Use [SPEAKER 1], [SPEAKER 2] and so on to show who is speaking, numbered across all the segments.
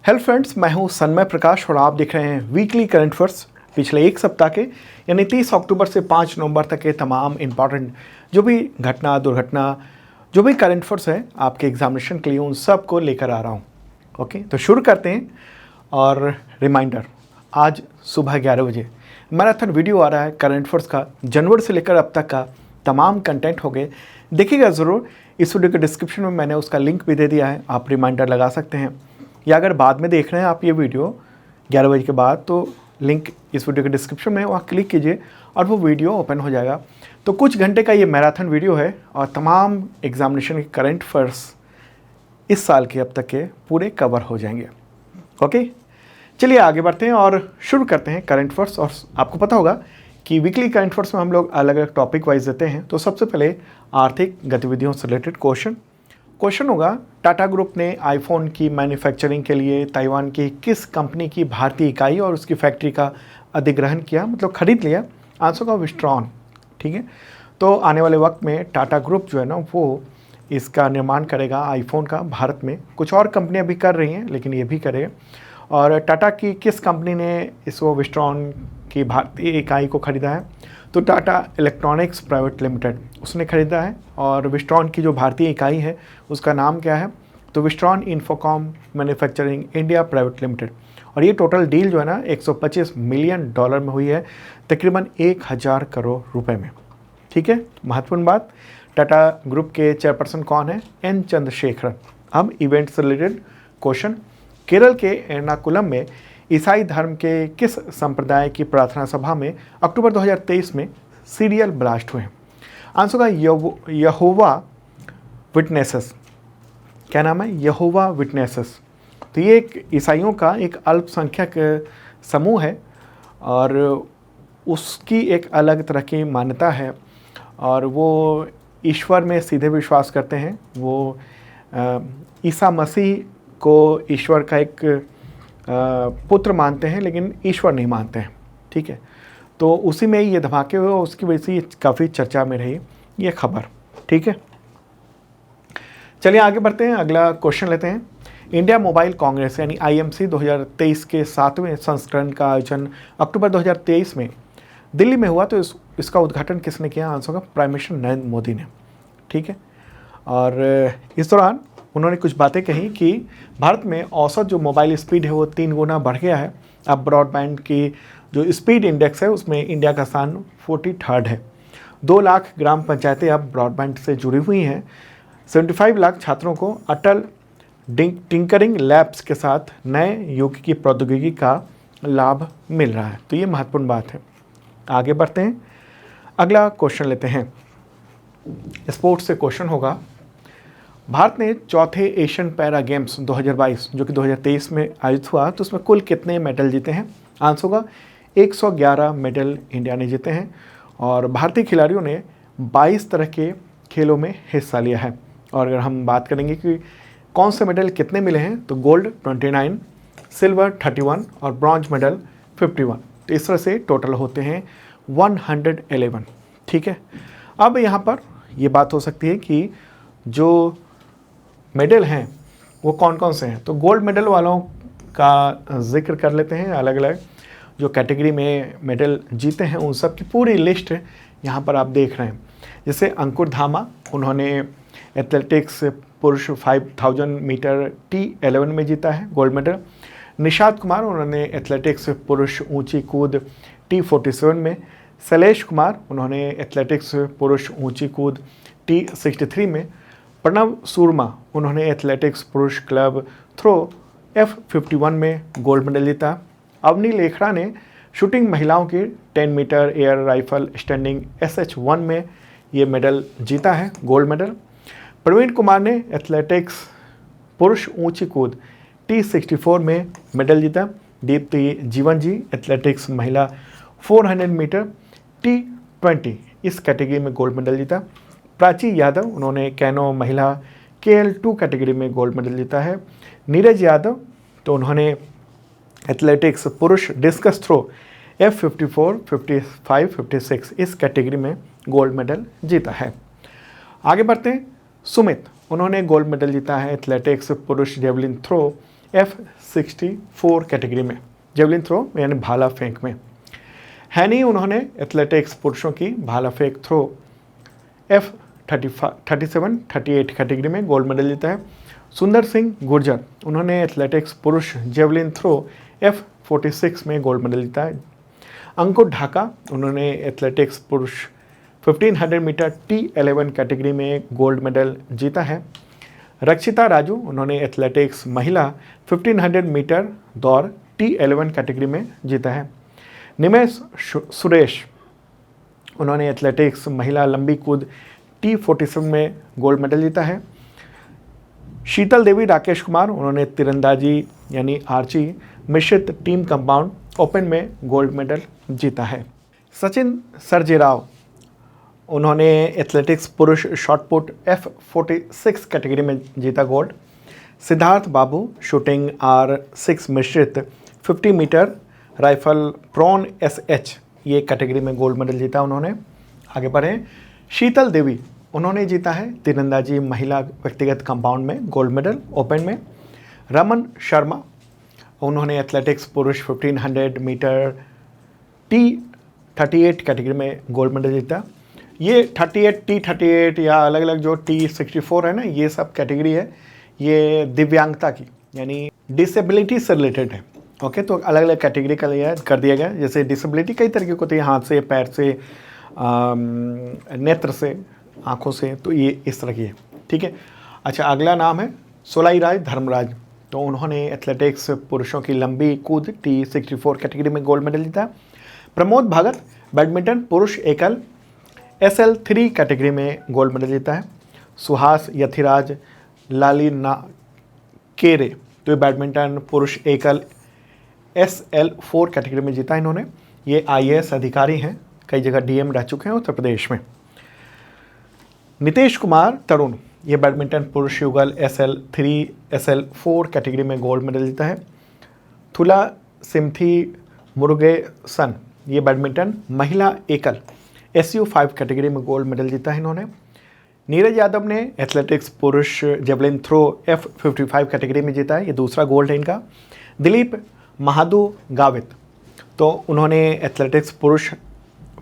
[SPEAKER 1] Hello friends, मैं हूं सन्मय प्रकाश और आप देख रहे हैं वीकली करंट अफेयर्स। पिछले एक सप्ताह के यानी 30 अक्टूबर से 5 नवंबर तक के तमाम इम्पॉर्टेंट जो भी घटना दुर्घटना जो भी करंट अफेयर्स है आपके एग्जामिनेशन के लिए उन सब को लेकर आ रहा हूं। ओके, तो शुरू करते हैं। और रिमाइंडर, आज सुबह 11 बजे मैराथन वीडियो आ रहा है करंट अफेयर्स का, जनवरी से लेकर अब तक का तमाम कंटेंट हो गए, देखिएगा ज़रूर। इस वीडियो के डिस्क्रिप्शन में मैंने उसका लिंक भी दे दिया है, आप रिमाइंडर लगा सकते हैं। या अगर बाद में देख रहे हैं आप ये वीडियो 11 बजे के बाद, तो लिंक इस वीडियो के डिस्क्रिप्शन में, वहाँ क्लिक कीजिए और वो वीडियो ओपन हो जाएगा। तो कुछ घंटे का ये मैराथन वीडियो है और तमाम एग्जामिनेशन के करंट अफेयर्स इस साल के अब तक के पूरे कवर हो जाएंगे। ओके, चलिए आगे बढ़ते हैं और शुरू करते हैं करंट अफेयर्स। और आपको पता होगा कि वीकली करंट अफेयर्स में हम लोग अलग अलग टॉपिक वाइज देते हैं। तो सबसे पहले आर्थिक गतिविधियों से रिलेटेड क्वेश्चन होगा, टाटा ग्रुप ने आईफोन की मैन्युफैक्चरिंग के लिए ताइवान की किस कंपनी की भारतीय इकाई और उसकी फैक्ट्री का अधिग्रहण किया, मतलब खरीद लिया। आंसर का विस्ट्रॉन। ठीक है, तो आने वाले वक्त में टाटा ग्रुप जो है ना वो इसका निर्माण करेगा आईफोन का भारत में। कुछ और कंपनियां भी कर रही हैं लेकिन ये भी करेगा। और टाटा की किस कंपनी ने इस विस्ट्रॉन की भारतीय इकाई को खरीदा है, तो टाटा इलेक्ट्रॉनिक्स प्राइवेट लिमिटेड उसने खरीदा है। और विस्ट्रॉन की जो भारतीय इकाई है उसका नाम क्या है, तो Wistron Infocom manufacturing India private limited. और ये टोटल डील जो है ना $125 मिलियन में हुई है, तकरीबन 1000 करोड़ रुपए में। ठीक है, महत्वपूर्ण बात, टाटा ग्रुप के चेयरपर्सन कौन है, एन चंद्रशेखरन। अब इवेंट से रिलेटेड क्वेश्चन, केरल के एर्नाकुलम में ईसाई धर्म के किस संप्रदाय की प्रार्थना सभा में अक्टूबर 2023 में सीरियल ब्लास्ट हुए हैं। आंसर का यहोवा विटनेसेस। क्या नाम है, यहोवा विटनेसेस। तो ये एक ईसाइयों का एक अल्पसंख्यक समूह है और उसकी एक अलग तरह की मान्यता है और वो ईश्वर में सीधे विश्वास करते हैं। वो ईसा मसीह को ईश्वर का एक पुत्र मानते हैं लेकिन ईश्वर नहीं मानते हैं। ठीक है, तो उसी में ये धमाके हुए, उसकी वजह से काफ़ी चर्चा में रही ये खबर। ठीक है, चलिए आगे बढ़ते हैं, अगला क्वेश्चन लेते हैं। इंडिया मोबाइल कांग्रेस यानी IMC 2023 के 7वें संस्करण का आयोजन अक्टूबर 2023 में दिल्ली में हुआ, तो इसका उद्घाटन किसने किया। आंसर का प्राइम मिनिस्टर नरेंद्र मोदी ने। ठीक है, और इस दौरान उन्होंने कुछ बातें कही कि भारत में औसत जो मोबाइल स्पीड है वो 3 गुना बढ़ गया है। अब ब्रॉडबैंड की जो स्पीड इंडेक्स है उसमें इंडिया का स्थान 43rd है। 2 लाख ग्राम पंचायतें अब ब्रॉडबैंड से जुड़ी हुई हैं। 75 लाख छात्रों को अटल टिंकरिंग लैब्स के साथ नए युग की प्रौद्योगिकी का लाभ मिल रहा है। तो ये महत्वपूर्ण बात है। आगे बढ़ते हैं, अगला क्वेश्चन लेते हैं। स्पोर्ट्स से क्वेश्चन होगा, भारत ने चौथे एशियन पैरा गेम्स 2022 जो कि 2023 में आयोजित हुआ, तो उसमें कुल कितने मेडल जीते हैं। आंसर होगा 111 मेडल इंडिया ने जीते हैं और भारतीय खिलाड़ियों ने 22 तरह के खेलों में हिस्सा लिया है। और अगर हम बात करेंगे कि कौन से मेडल कितने मिले हैं, तो गोल्ड 29, सिल्वर 31 और ब्रॉन्ज मेडल 51। तो इस तरह से टोटल होते हैं 111। ठीक है, अब यहाँ पर ये बात हो सकती है कि जो मेडल हैं वो कौन कौन से हैं। तो गोल्ड मेडल वालों का जिक्र कर लेते हैं, अलग अलग जो कैटेगरी में मेडल जीते हैं उन सब की पूरी लिस्ट यहाँ पर आप देख रहे हैं। जैसे अंकुर धामा, उन्होंने एथलेटिक्स पुरुष 5000 मीटर T11 में जीता है गोल्ड मेडल। निषाद कुमार, उन्होंने एथलेटिक्स पुरुष ऊंची कूद T47 में। शैलेश कुमार, उन्होंने एथलेटिक्स पुरुष ऊंची कूद T63 में। प्रणव सूरमा, उन्होंने एथलेटिक्स पुरुष क्लब थ्रो F51 में गोल्ड मेडल जीता। अवनी लेखरा ने शूटिंग महिलाओं की 10 metre air rifle standing SH1 में ये मेडल जीता है, गोल्ड मेडल। प्रवीण कुमार ने एथलेटिक्स पुरुष ऊंची कूद T64 में मेडल जीता। दीप्ति जीवन जी, एथलेटिक्स महिला 400 मीटर T20 इस कैटेगरी में गोल्ड मेडल जीता। प्राची यादव, उन्होंने कैनो महिला KL2 कैटेगरी में गोल्ड मेडल जीता है। नीरज यादव, तो उन्होंने एथलेटिक्स पुरुष डिस्कस थ्रो F54, 55, 56 इस कैटेगरी में गोल्ड मेडल जीता है। आगे बढ़ते हैं, सुमित, उन्होंने गोल्ड मेडल जीता है एथलेटिक्स पुरुष जेवलिन थ्रो F64 कैटेगरी में, जेवलिन थ्रो यानी भाला फेंक में। हैनी, उन्होंने एथलेटिक्स पुरुषों की भाला फेंक थ्रो F37-38 कैटेगरी में गोल्ड मेडल जीता है। सुंदर सिंह गुर्जर, उन्होंने एथलेटिक्स पुरुष जेवलिन थ्रो F46 में गोल्ड मेडल जीता है। अंकुर ढाका, उन्होंने एथलेटिक्स पुरुष 1500 मीटर T11 कैटेगरी में गोल्ड मेडल जीता है। रक्षिता राजू, उन्होंने एथलेटिक्स महिला 1500 मीटर दौड़ T11 कैटेगरी में जीता है। निमेश सुरेश, उन्होंने एथलेटिक्स महिला लंबी कूद T47 में गोल्ड मेडल जीता है। शीतल देवी राकेश कुमार, उन्होंने तीरंदाजी यानी आर्ची मिश्रित टीम कंपाउंड ओपन में गोल्ड मेडल जीता है। सचिन सर्जेराव, उन्होंने एथलेटिक्स पुरुष शॉटपुट F46 कैटेगरी में जीता गोल्ड। सिद्धार्थ बाबू, शूटिंग R6 मिश्रित 50 मीटर राइफल प्रॉन SH ये कैटेगरी में गोल्ड मेडल जीता उन्होंने। आगे बढ़ें। शीतल देवी, उन्होंने जीता है तीरंदाजी महिला व्यक्तिगत कंपाउंड में गोल्ड मेडल ओपन में। रमन शर्मा, उन्होंने एथलेटिक्स पुरुष 1500 मीटर T38 कैटेगरी में गोल्ड मेडल जीता। ये 38 T38 या अलग अलग जो T64 है ना, ये सब कैटेगरी है ये दिव्यांगता की यानी डिसेबिलिटी से रिलेटेड है। ओके, तो अलग अलग कैटेगरी का लिया कर दिया गया। जैसे डिसेबिलिटी कई तरीके की होती है, हाथ से, पैर से, नेत्र से, आँखों से, तो ये इस तरह की है। ठीक है। अच्छा, अगला नाम है सोलाईराज धर्मराज, तो उन्होंने एथलेटिक्स पुरुषों की लंबी कूद T64 कैटेगरी में गोल्ड मेडल जीता। प्रमोद भगत, बैडमिंटन पुरुष एकल SL3 कैटेगरी में गोल्ड मेडल जीता है। सुहास यथिराज लालिना केरे, तो ये बैडमिंटन पुरुष एकल SL4 कैटेगरी में जीता इन्होंने। ये IAS अधिकारी हैं, कई जगह DM रह चुके हैं उत्तर प्रदेश में। नितेश कुमार तरुण, ये बैडमिंटन पुरुष युगल SL3 SL4 कैटेगरी में गोल्ड मेडल जीता है। थुला सिम्थी मुरुगेसन, ये बैडमिंटन महिला एकल SU5 कैटेगरी में गोल्ड मेडल जीता है इन्होंने। नीरज यादव ने एथलेटिक्स पुरुष जेवलिन थ्रो F55 कैटेगरी में जीता है, ये दूसरा गोल्ड है इनका। दिलीप महादू गावित, तो उन्होंने एथलेटिक्स पुरुष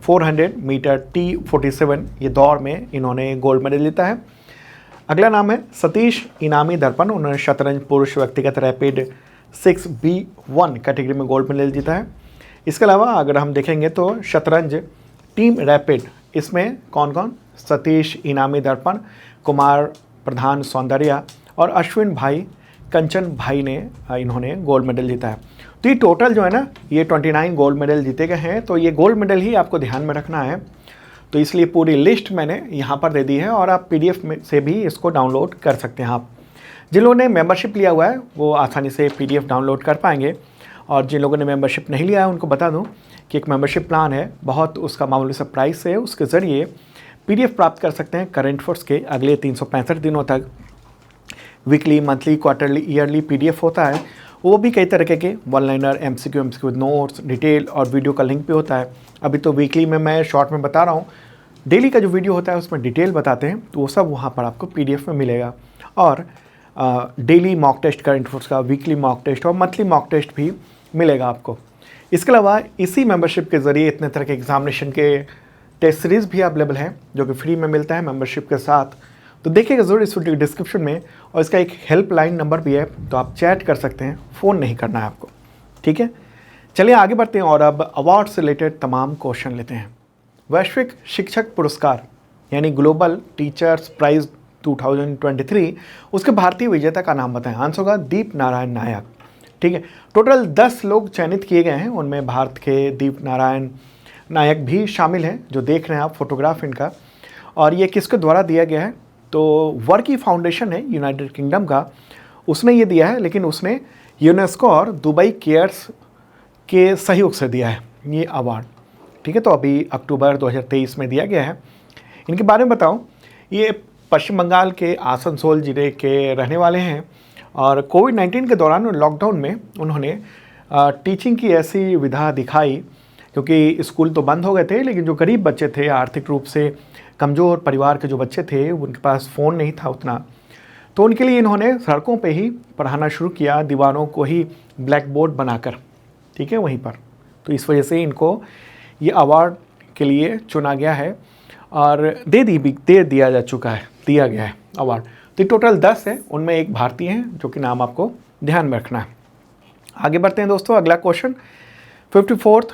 [SPEAKER 1] 400 मीटर T47 ये दौड़ में इन्होंने गोल्ड मेडल जीता है। अगला नाम है सतीश इनामी दर्पण, उन्होंने शतरंज पुरुष व्यक्तिगत रैपिड 6B1 कैटेगरी में गोल्ड मेडल जीता है। इसके अलावा अगर हम देखेंगे तो शतरंज टीम रैपिड, इसमें कौन कौन, सतीश इनामी दर्पण, कुमार प्रधान सौंदर्या और अश्विन भाई कंचन भाई ने इन्होंने गोल्ड मेडल जीता है। तो ये टोटल जो है ना, ये 29 गोल्ड मेडल जीते गए हैं। तो ये गोल्ड मेडल ही आपको ध्यान में रखना है, तो इसलिए पूरी लिस्ट मैंने यहाँ पर दे दी है और आप PDF में से भी इसको डाउनलोड कर सकते हैं। आप जिन लोगों ने मेंबरशिप लिया हुआ है वो आसानी से PDF डाउनलोड कर पाएंगे, और जिन लोगों ने मेंबरशिप नहीं लिया है उनको बता दूं कि एक मेंबरशिप प्लान है, बहुत उसका मामूली सा प्राइस है, उसके ज़रिए PDF प्राप्त कर सकते हैं करंट अफेयर्स के अगले 365 दिनों तक। Weekly, monthly, quarterly, yearly PDF होता है, वो भी कई तरीके के one liner, MCQ with notes, detail और वीडियो का लिंक भी होता है। अभी तो वीकली में मैं शॉर्ट में बता रहा हूँ, डेली का जो वीडियो होता है उसमें डिटेल बताते हैं, तो वो सब वहाँ पर आपको PDF में मिलेगा। और daily mock test current affairs का, वीकली मॉक टेस्ट और मंथली मॉक टेस्ट भी मिलेगा आपको। इसके अलावा इसी मेंबरशिप के ज़रिए इतने तरह के एग्जामिनेशन के टेस्ट सीरीज़ भी अवेलेबल है जो कि फ्री में मिलता है मेंबरशिप के साथ। तो देखिएगा ज़रूर इस वीडियो के डिस्क्रिप्शन में, और इसका एक हेल्पलाइन नंबर भी है, तो आप चैट कर सकते हैं, फ़ोन नहीं करना है आपको। ठीक है, चलिए आगे बढ़ते हैं और अब अवार्ड से रिलेटेड तमाम क्वेश्चन लेते हैं। वैश्विक शिक्षक पुरस्कार यानी ग्लोबल टीचर्स प्राइज़ 2023, उसके भारतीय विजेता का नाम बताएं। आंसर होगा दीप नारायण नायक। ठीक है, टोटल 10 लोग चयनित किए गए हैं, उनमें भारत के दीप नारायण नायक भी शामिल हैं, जो देख रहे हैं आप फोटोग्राफ इनका। और ये किसके द्वारा दिया गया है, तो वर्की फाउंडेशन है यूनाइटेड किंगडम का, उसने ये दिया है, लेकिन उसने यूनेस्को और दुबई केयर्स के सहयोग से दिया है ये अवार्ड। ठीक है, तो अभी अक्टूबर 2023 में दिया गया है। इनके बारे में बताऊं, ये पश्चिम बंगाल के आसनसोल जिले के रहने वाले हैं, और कोविड-19 के दौरान लॉकडाउन में उन्होंने टीचिंग की ऐसी विधा दिखाई, क्योंकि स्कूल तो बंद हो गए थे, लेकिन जो गरीब बच्चे थे, आर्थिक रूप से कमज़ोर परिवार के जो बच्चे थे, उनके पास फ़ोन नहीं था उतना, तो उनके लिए इन्होंने सड़कों पे ही पढ़ाना शुरू किया, दीवारों को ही ब्लैक बोर्ड बनाकर, ठीक है, वहीं पर। तो इस वजह से इनको ये अवार्ड के लिए चुना गया है और दे दिया गया है अवार्ड। तो टोटल 10 है, उनमें एक भारतीय है जो कि नाम आपको ध्यान में रखना है। आगे बढ़ते हैं दोस्तों, अगला क्वेश्चन। 54th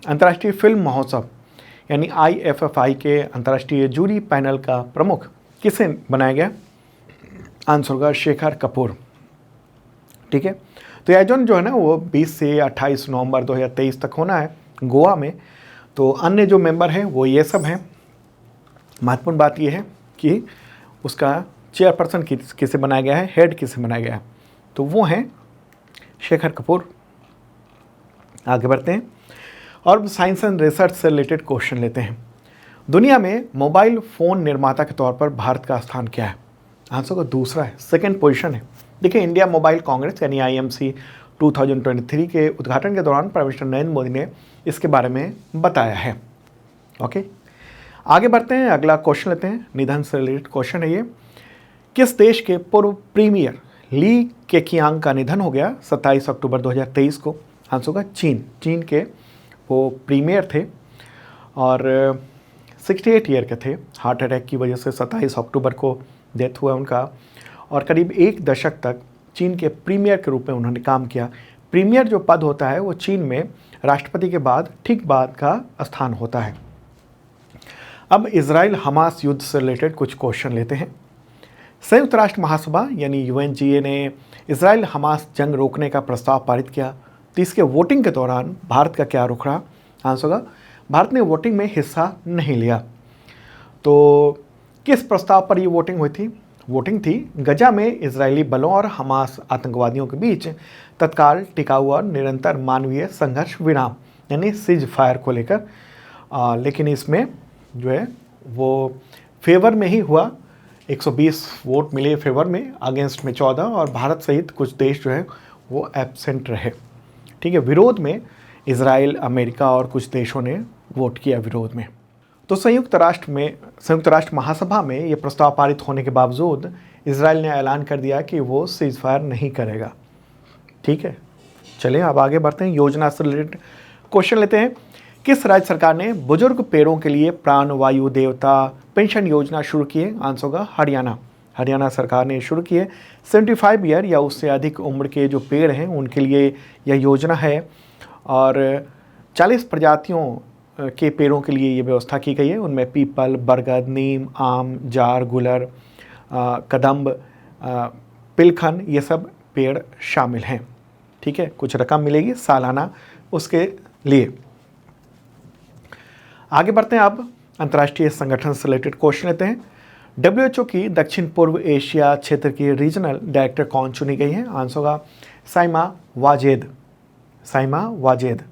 [SPEAKER 1] अंतर्राष्ट्रीय फिल्म महोत्सव यानी IFFI के अंतर्राष्ट्रीय जूरी पैनल का प्रमुख किसे बनाया गया? आंसर होगा शेखर कपूर, ठीक है। तो आयोजन जो है ना वो 20 से 28 नवंबर 2023 तक होना है गोवा में। तो अन्य जो मेंबर हैं वो ये सब हैं। महत्वपूर्ण बात ये है कि उसका चेयरपर्सन किसे बनाया गया है, हेड किसे बनाया गया है, तो वो हैं शेखर कपूर। आगे बढ़ते हैं और साइंस एंड रिसर्च से रिलेटेड क्वेश्चन लेते हैं। दुनिया में मोबाइल फ़ोन निर्माता के तौर पर भारत का स्थान क्या है? आंसर का दूसरा है, सेकंड पोजीशन है। देखिए, इंडिया मोबाइल कांग्रेस यानी IMC 2023 के उद्घाटन के दौरान प्राइम मिनिस्टर नरेंद्र मोदी ने इसके बारे में बताया है। ओके, आगे बढ़ते हैं, अगला क्वेश्चन लेते हैं। निधन से रिलेटेड क्वेश्चन है ये। किस देश के पूर्व प्रीमियर ली केकियांग का निधन हो गया 27 अक्टूबर 2023 को? आंसर होगा चीन के वो प्रीमियर थे और 68 ईयर के थे। हार्ट अटैक की वजह से 27 अक्टूबर को डेथ हुआ उनका और करीब एक दशक तक चीन के प्रीमियर के रूप में उन्होंने काम किया। प्रीमियर जो पद होता है वो चीन में राष्ट्रपति के बाद ठीक बाद का स्थान होता है। अब इजराइल हमास युद्ध से रिलेटेड कुछ क्वेश्चन लेते हैं। संयुक्त राष्ट्र महासभा यानी UNGA ने इजराइल हमास जंग रोकने का प्रस्ताव पारित किया। तो इसके वोटिंग के दौरान भारत का क्या रुख रहा? आंसर होगा भारत ने वोटिंग में हिस्सा नहीं लिया। तो किस प्रस्ताव पर ये वोटिंग हुई थी? वोटिंग थी गजा में इजरायली बलों और हमास आतंकवादियों के बीच तत्काल टिकाऊ और निरंतर मानवीय संघर्ष विराम यानी सीज फायर को लेकर। लेकिन इसमें जो है वो फेवर में ही हुआ। 120 वोट मिले फेवर में, अगेंस्ट में 14 और भारत सहित कुछ देश जो है वो एब्सेंट रहे, ठीक है। विरोध में इजराइल, अमेरिका और कुछ देशों ने वोट किया विरोध में। तो संयुक्त राष्ट्र महासभा में ये प्रस्ताव पारित होने के बावजूद इजराइल ने ऐलान कर दिया कि वो सीज फायर नहीं करेगा, ठीक है। चलिए अब आगे बढ़ते हैं, योजना से रिलेटेड क्वेश्चन लेते हैं। किस राज्य सरकार ने बुजुर्ग पेड़ों के लिए प्राणवायु देवता पेंशन योजना शुरू की है? आंसर होगा हरियाणा सरकार ने शुरू की है। 75 ईयर या उससे अधिक उम्र के जो पेड़ हैं उनके लिए यह योजना है और 40 प्रजातियों के पेड़ों के लिए ये व्यवस्था की गई है। उनमें पीपल, बरगद, नीम, आम, जार, गुलर, कदम्ब, पिलखन, ये सब पेड़ शामिल हैं, ठीक है। कुछ रकम मिलेगी सालाना उसके लिए। आगे बढ़ते हैं, अब अंतर्राष्ट्रीय संगठन से रिलेटेड क्वेश्चन लेते हैं। WHO की दक्षिण पूर्व एशिया क्षेत्र की रीजनल डायरेक्टर कौन चुनी गई है? आंसर होगा साइमा वाजेद,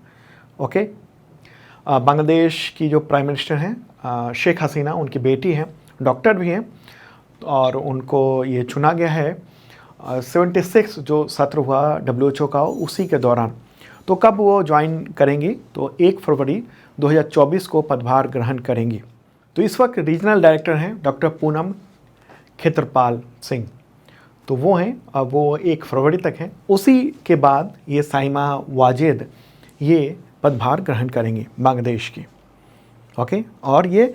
[SPEAKER 1] ओके। बांग्लादेश की जो प्राइम मिनिस्टर हैं शेख हसीना, उनकी बेटी हैं, डॉक्टर भी हैं और उनको ये चुना गया है 76 जो सत्र हुआ WHO का उसी के दौरान। तो कब वो ज्वाइन करेंगी? तो 1 फरवरी 2024 को पदभार ग्रहण करेंगी। तो इस वक्त रीजनल डायरेक्टर हैं डॉक्टर पूनम खेत्रपाल सिंह, तो वो हैं, अब वो 1 फरवरी तक हैं। उसी के बाद ये साइमा वाजेद ये पदभार ग्रहण करेंगी बांग्लादेश की, ओके। और ये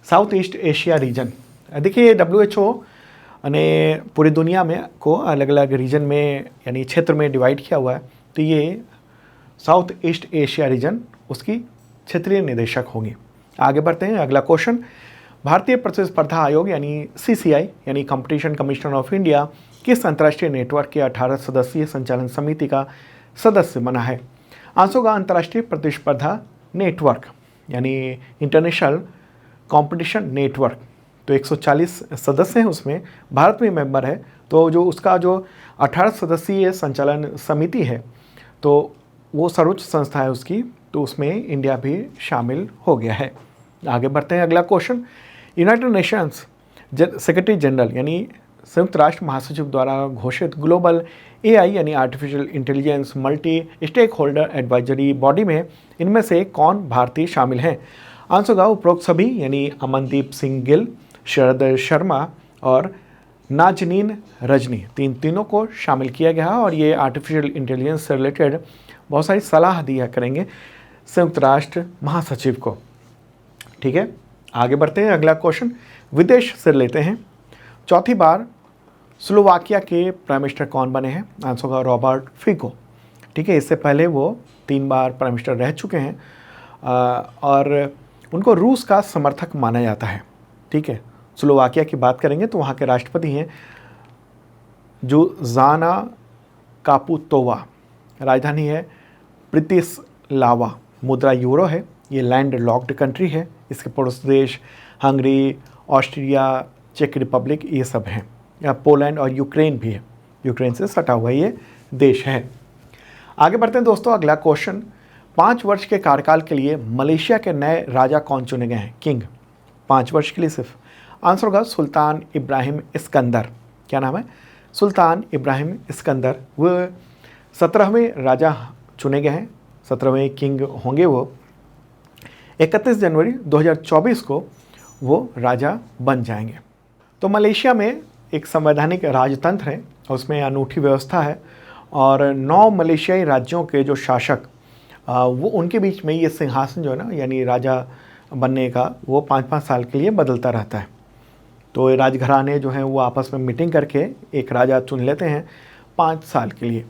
[SPEAKER 1] साउथ ईस्ट एशिया रीजन, देखिए WHO ने पूरी दुनिया में को अलग अलग रीजन में यानी क्षेत्र में डिवाइड किया हुआ है। तो ये साउथ ईस्ट एशिया रीजन उसकी क्षेत्रीय निदेशक होंगी। आगे बढ़ते हैं, अगला क्वेश्चन। भारतीय प्रतिस्पर्धा आयोग यानी CCI यानी कंपटीशन कमिश्नर ऑफ इंडिया किस अंतर्राष्ट्रीय नेटवर्क के 18 सदस्यीय संचालन समिति का सदस्य बना है? आंसर होगा अंतर्राष्ट्रीय प्रतिस्पर्धा नेटवर्क यानी इंटरनेशनल कंपटीशन नेटवर्क। तो 140 सदस्य हैं, उसमें भारत भी मेंबर है। तो जो उसका जो 18 सदस्यीय संचालन समिति है तो वो सर्वोच्च संस्था है उसकी, तो उसमें इंडिया भी शामिल हो गया है। आगे बढ़ते हैं, अगला question. United nations secretary general यानी संयुक्त राष्ट्र महासचिव द्वारा घोषित ग्लोबल AI यानी artificial intelligence multi stakeholder advisory body में इनमें से कौन भारतीय शामिल हैं? आंसर होगा उपरोक्त सभी यानी अमनदीप सिंह गिल, शरद शर्मा और नाजनीन रजनी, तीनों को शामिल किया गया है और ये आर्टिफिशियल इंटेलिजेंस से रिलेटेड बहुत सारी सलाह दिया करेंगे संयुक्त राष्ट्र महासचिव को। ठीक है, आगे बढ़ते हैं। अगला क्वेश्चन विदेश से लेते हैं। चौथी बार स्लोवाकिया के प्राइम मिनिस्टर कौन बने हैं? आंसर होगा रॉबर्ट फिको। ठीक है, इससे पहले वो 3 बार प्राइम मिनिस्टर रह चुके हैं और उनको रूस का समर्थक माना जाता है। ठीक है, स्लोवाकिया की बात करेंगे तो वहाँ के राष्ट्रपति हैं जुज़ाना कापुतोवा, राजधानी है ब्रितिस्लावा, मुद्रा यूरो है, ये लैंड लॉक्ड कंट्री है, इसके पड़ोसी देश हंगरी, ऑस्ट्रिया, चेक रिपब्लिक ये सब हैं, या पोलैंड और यूक्रेन भी है, यूक्रेन से सटा हुआ ये देश है। आगे बढ़ते हैं दोस्तों। अगला क्वेश्चन 5 वर्ष के कार्यकाल के लिए मलेशिया के नए राजा कौन चुने गए हैं? किंग, 5 वर्ष के लिए सिर्फ। आंसर होगा सुल्तान इब्राहिम इस्कंदर। क्या नाम है? सुल्तान इब्राहिम इस्कंदर। वो 17वें राजा चुने गए हैं, 17वें किंग होंगे वो। 31 जनवरी 2024 को वो राजा बन जाएंगे। तो मलेशिया में एक संवैधानिक राजतंत्र है, उसमें अनूठी व्यवस्था है और 9 मलेशियाई राज्यों के जो शासक वो उनके बीच में ये सिंहासन जो है ना, यानी राजा बनने का, वो 5-5 साल के लिए बदलता रहता है। तो राजघराने जो हैं वो आपस में मीटिंग करके एक राजा चुन लेते हैं 5 साल के लिए।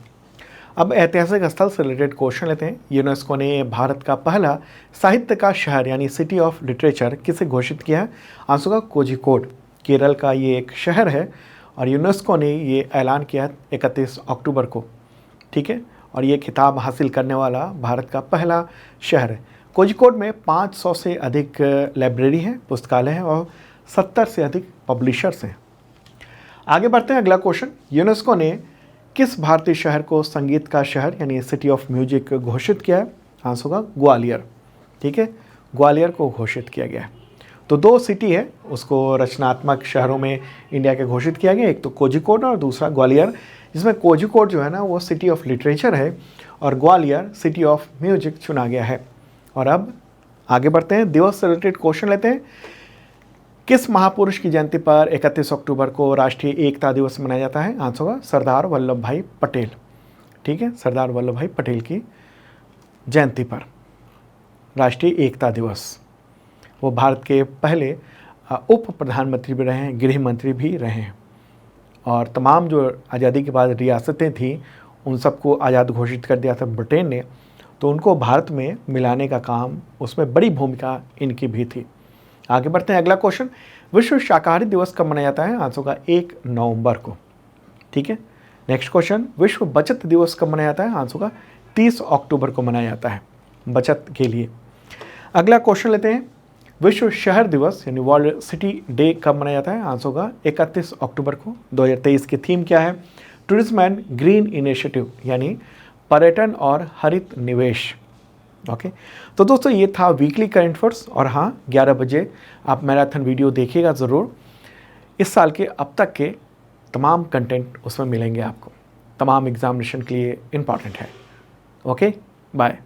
[SPEAKER 1] अब ऐतिहासिक स्थल से रिलेटेड क्वेश्चन लेते हैं। यूनेस्को ने भारत का पहला साहित्य का शहर यानी सिटी ऑफ लिटरेचर किसे घोषित किया है? आंसर होगा कोझिकोड, केरल का ये एक शहर है और यूनेस्को ने ये ऐलान किया 31 अक्टूबर को। ठीक है, और ये खिताब हासिल करने वाला भारत का पहला शहर है। कोझिकोड में 500 से अधिक लाइब्रेरी हैं, पुस्तकालय हैं और 70 से अधिक पब्लिशर्स हैं। आगे बढ़ते हैं। अगला क्वेश्चन, यूनेस्को ने किस भारतीय शहर को संगीत का शहर यानी सिटी ऑफ म्यूजिक घोषित किया है? आंसर होगा ग्वालियर। ठीक है, ग्वालियर को घोषित किया गया है। तो 2 सिटी है उसको रचनात्मक शहरों में इंडिया के घोषित किया गया, एक तो कोझिकोड और दूसरा ग्वालियर, जिसमें कोझिकोड जो है ना वो सिटी ऑफ लिटरेचर है और ग्वालियर सिटी ऑफ म्यूजिक चुना गया है। और अब आगे बढ़ते हैं, दिवस से रिलेटेड क्वेश्चन लेते हैं। किस महापुरुष की जयंती पर 31 अक्टूबर को राष्ट्रीय एकता दिवस मनाया जाता है? आंसर होगा सरदार वल्लभ भाई पटेल। ठीक है, सरदार वल्लभ भाई पटेल की जयंती पर राष्ट्रीय एकता दिवस। वो भारत के पहले उप प्रधानमंत्री भी रहे हैं, गृह मंत्री भी रहे हैं और तमाम जो आज़ादी के बाद रियासतें थीं उन सबको आज़ाद घोषित कर दिया था ब्रिटेन ने, तो उनको भारत में मिलाने का काम, उसमें बड़ी भूमिका इनकी भी थी। आगे बढ़ते हैं। अगला क्वेश्चन, विश्व शाकाहारी दिवस कब मनाया जाता है? आंसर होगा 1 नवंबर को। ठीक है, नेक्स्ट क्वेश्चन, विश्व बचत दिवस कब मनाया जाता है? आंसर होगा 30 अक्टूबर को मनाया जाता है बचत के लिए। अगला क्वेश्चन लेते हैं, विश्व शहर दिवस यानी वर्ल्ड सिटी डे कब मनाया जाता है? आंसर होगा 31 अक्टूबर को। 2023 की थीम क्या है? टूरिज्म एंड ग्रीन इनिशिएटिव यानी पर्यटन और हरित निवेश। ओके, तो दोस्तों ये था वीकली करंट अफेयर्स और हाँ 11 बजे आप मैराथन वीडियो देखिएगा ज़रूर। इस साल के अब तक के तमाम कंटेंट उसमें मिलेंगे आपको, तमाम एग्जामिनेशन के लिए इम्पॉर्टेंट है। Okay, bye.